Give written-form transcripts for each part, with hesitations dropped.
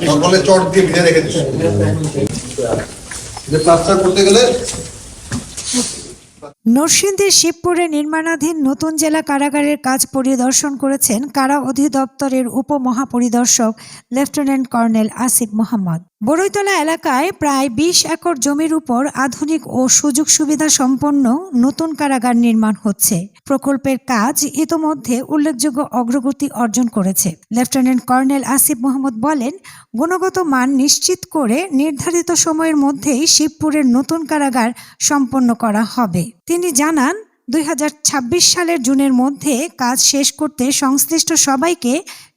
সকলে চট দিয়ে ভিজে রেখে দিস প্লাস্টার করতে গেলে। নরসিংদীর শিবপুরে নির্মাণাধীন নতুন জেলা কারাগারের কাজ পরিদর্শন করেছেন কারা অধিদপ্তরের উপমহাপরিদর্শক লেফটেন্যান্ট কর্নেল আসিফ মোহাম্মদ। বড়ইতলা এলাকায় প্রায় ২০ একর জমির উপর আধুনিক ও সুযোগ সুবিধা সম্পন্ন নতুন কারাগার নির্মাণ হচ্ছে। প্রকল্পের কাজ ইতোমধ্যে উল্লেখযোগ্য অগ্রগতি অর্জন করেছে। লেফটেন্যান্ট কর্নেল আসিফ মোহাম্মদ বলেন, গুণগত মান নিশ্চিত করে নির্ধারিত সময়ের মধ্যেই শিবপুরের নতুন কারাগার সম্পন্ন করা হবে। তিনি জানান, ২০২৬ সালের জুনের মধ্যে কাজ শেষ করতে সংশ্লিষ্ট সবাইকে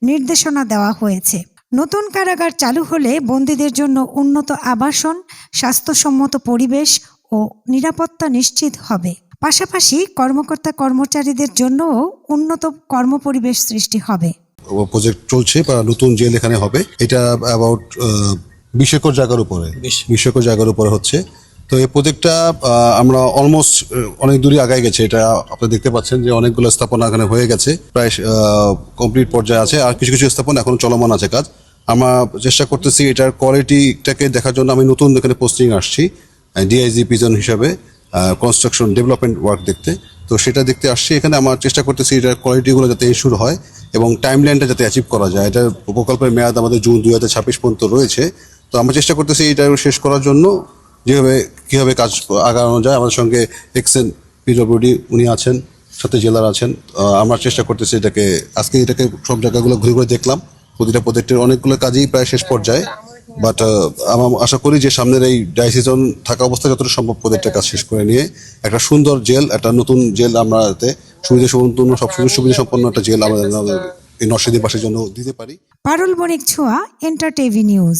নির্দেশনা দেওয়া হয়েছে। নতুন কারাগার চালু হলে বন্দীদের জন্য উন্নত আবাসন, স্বাস্থ্যসম্মত পরিবেশ ও নিরাপত্তা নিশ্চিত হবে। পাশাপাশি কর্মকর্তা কর্মচারীদের জন্যও উন্নত কর্মপরিবেশ সৃষ্টি হবে। প্রজেক্ট চলছে বা নতুন জেল এখানে হবে, এটা অ্যাবাউট ২০ একর জায়গার উপরে, ২০ একর জায়গার উপরে হচ্ছে। তো এই প্রজেক্টটা আমরা অলমোস্ট অনেক দূরই আগায় গেছে। এটা আপনি দেখতে পাচ্ছেন যে অনেকগুলো স্থাপনা এখানে হয়ে গেছে, প্রায় কমপ্লিট পর্যায়ে আছে। আর কিছু কিছু স্থাপনা এখন চলমান আছে কাজ। আমরা চেষ্টা করতেছি এটার কোয়ালিটিটাকে দেখার জন্য। আমি নতুন এখানে পোস্টিং আসছি ডিআইজি পিজন হিসাবে, কনস্ট্রাকশন ডেভেলপমেন্ট ওয়ার্ক দেখতে। তো সেটা দেখতে আসছি এখানে। আমার চেষ্টা করতেছি এটার কোয়ালিটিগুলো যাতে ইনশিওর হয় এবং টাইমলাইনটা যাতে অ্যাচিভ করা যায়। এটা প্রকল্পের মেয়াদ আমাদের জুন ২০২৬ পর্যন্ত রয়েছে। তো আমরা চেষ্টা করতেছি এটা শেষ করার জন্য, যেভাবে কীভাবে কাজ আগানো যায়। আমাদের সঙ্গে এক্সএন পিডব্লিউডি উনি আছেন, সাথে জেলার আছেন। আমরা চেষ্টা করতেছি এটাকে, আজকে এটাকে সব জায়গাগুলো ঘুরে ঘুরে দেখলাম। প্রতিটা প্রজেক্টের অনেকগুলো কাজই প্রায় শেষ পর্যায়ে। বাট আমরা আশা করি যে সামনের এই ড্রাই সিজন থাকা অবস্থায় যতটা সম্ভব প্রজেক্টের কাজ শেষ করে নিয়ে একটা সুন্দর জেল, একটা নতুন জেল আমরা যাতে সুবিধা সম্পন্ন, সব সুবিধা সম্পন্ন একটা জেল আমাদের এই নরসিংদীবাসীর জন্য দিতে পারি। পারুল বণিক ছোঁয়া, এন্টারটিভি নিউজ।